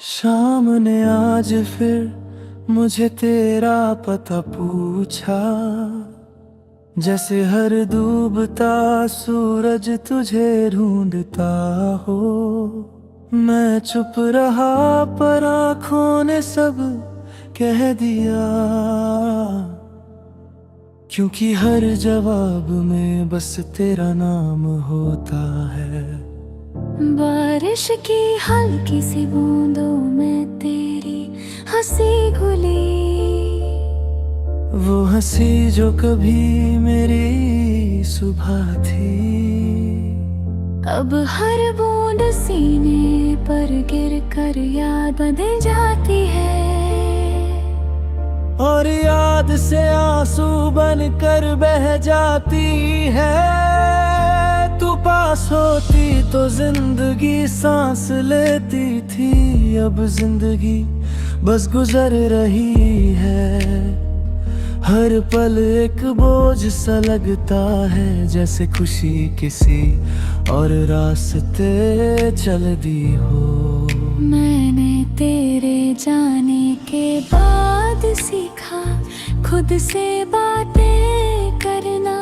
शाम ने आज फिर मुझे तेरा पता पूछा। जैसे हर डूबता सूरज तुझे ढूंढता हो। मैं चुप रहा पर आँखों ने सब कह दिया। क्योंकि हर जवाब में बस तेरा नाम होता है। बारिश की हल्की सी बूंदों में तेरी हंसी घुली। वो हंसी जो कभी मेरी सुबह थी। अब हर बूंद सीने पर गिर कर याद बन जाती है। और याद से आंसू बन कर बह जाती है। तू पास होती तो जिंदगी सांस लेती थी। अब जिंदगी बस गुजर रही है। हर पल एक बोझ सा लगता है। जैसे खुशी किसी और रास्ते चल दी हो। मैंने तेरे जाने के बाद सीखा खुद से बातें करना।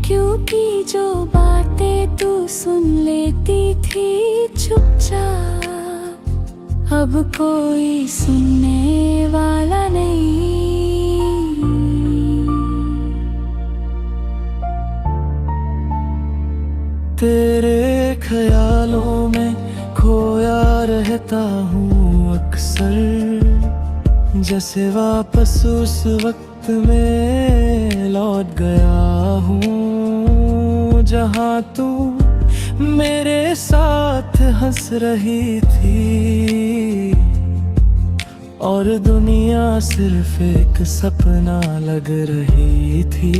क्योंकि जो बातें तू सुन लेती थी चुपचाप, अब कोई सुनने वाला नहीं। तेरे ख्यालों में खोया रहता हूँ अक्सर। जैसे वापस उस वक्त में लौट गया हूँ। जहाँ तू मेरे साथ हंस रही थी। और दुनिया सिर्फ एक सपना लग रही थी।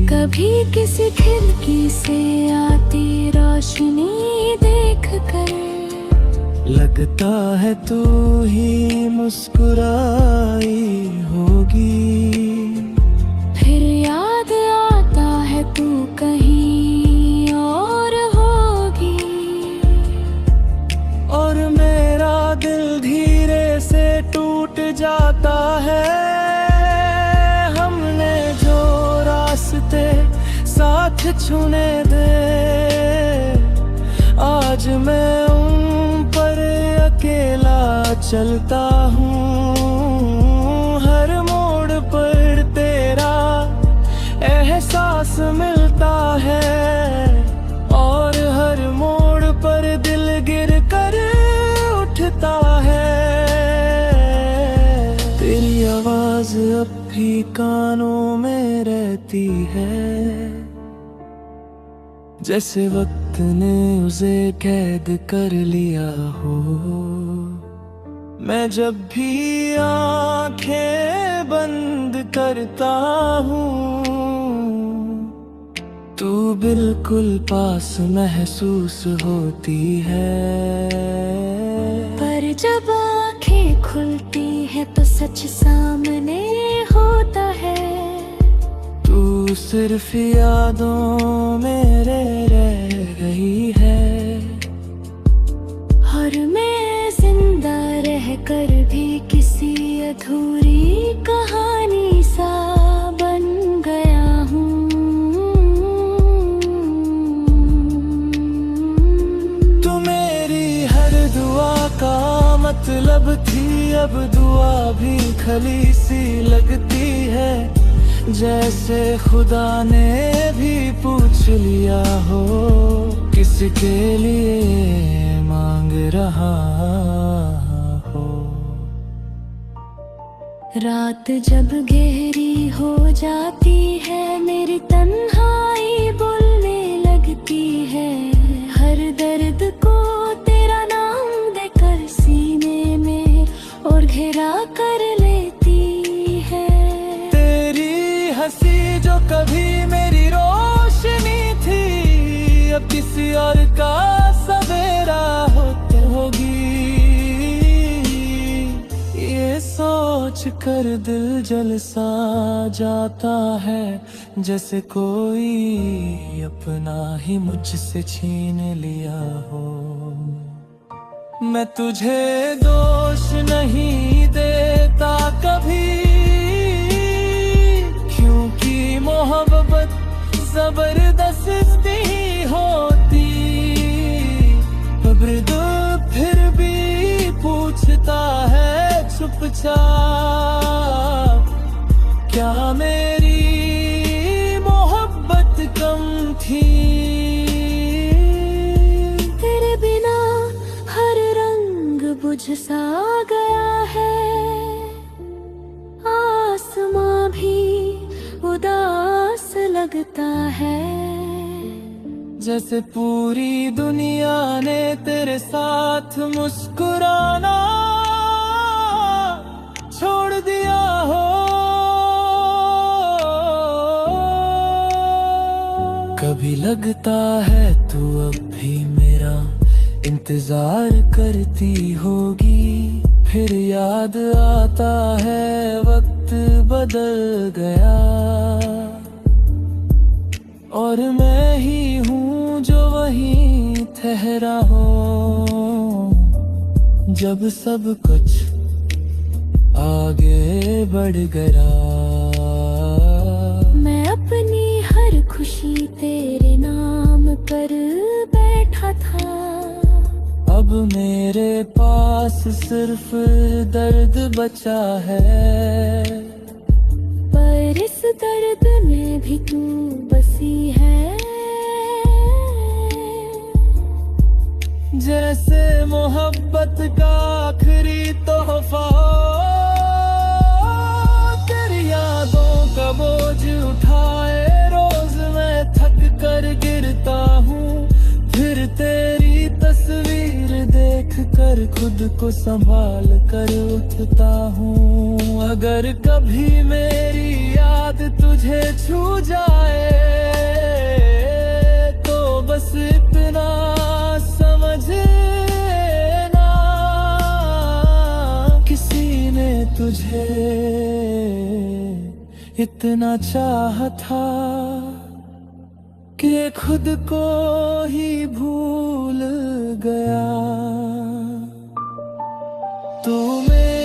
कभी किसी खिड़की से आती रोशनी देख कर लगता है तू ही मुस्कुराई होगी। फिर याद आता है तू कहीं और होगी। और मेरा दिल धीरे से टूट जाता है। हमने जो रास्ते साथ चुने दे, आज मैं उन पर अकेला चलता हूँ। हर मोड़ पर तेरा एहसास मिलता है। और हर मोड़ पर दिल गिर कर उठता है। तेरी आवाज अब भी कानों में रहती है। जैसे वक्त ने उसे कैद कर लिया हो। मैं जब भी आंखें बंद करता हूँ, तू बिल्कुल पास महसूस होती है। पर जब आंखें खुलती है तो सच सामने होता है। तू सिर्फ यादों में रह गई है। और मैं जिंदा रह कर भी किसी अधूरी कहानी सा बन गया हूँ। तू मेरी हर दुआ का मतलब थी। अब दुआ भी खली सी लगती है। जैसे खुदा ने भी पूछ लिया हो, किसके लिए मांग रहा हो। रात जब गहरी हो जाती है, मेरी तन्हाई बोलने लगती है। हर दर्द को तेरा नाम देकर सीने में और घेरा कर लेती है। तेरी हंसी जो कभी मेरी रोशनी थी, अब किसी और का सवेरा होगी। ये सोच कर दिल जल सा जाता है। जैसे कोई अपना ही मुझसे छीन लिया हो। मैं तुझे दोष नहीं देता कभी, क्योंकि मोहब्बत जबरदस्ती होती। कब्र फिर भी पूछता है चुपचाप, क्या मेरी मोहब्बत कम थी। तेरे बिना हर रंग बुझ सा गया है, आसमां भी उदास लगता है। जैसे पूरी दुनिया ने तेरे साथ मुस्कुराना छोड़ दिया हो। कभी लगता है तू अब भी मेरा इंतजार करती होगी, फिर याद आता है वक्त बदल गया। और मैं ही हूँ जो वहीं ठहरा हो, जब सब कुछ आगे बढ़ गया। मैं अपनी हर खुशी तेरे नाम पर बैठा था, अब मेरे पास सिर्फ दर्द बचा है। पर इस दर्द में भी तू बसी है। जैसे मोहब्बत का आखिरी तोहफा, तेरी यादों का बोझ उठाए रोज मैं थक कर गिरता हूँ, फिर तेरी तस्वीर देख कर खुद को संभाल कर उठता हूँ। अगर कभी मेरी याद तुझे छू जाए तो बस इतना समझना, किसी ने तुझे इतना चाहा था कि खुद को ही भूल गया। तू मेरे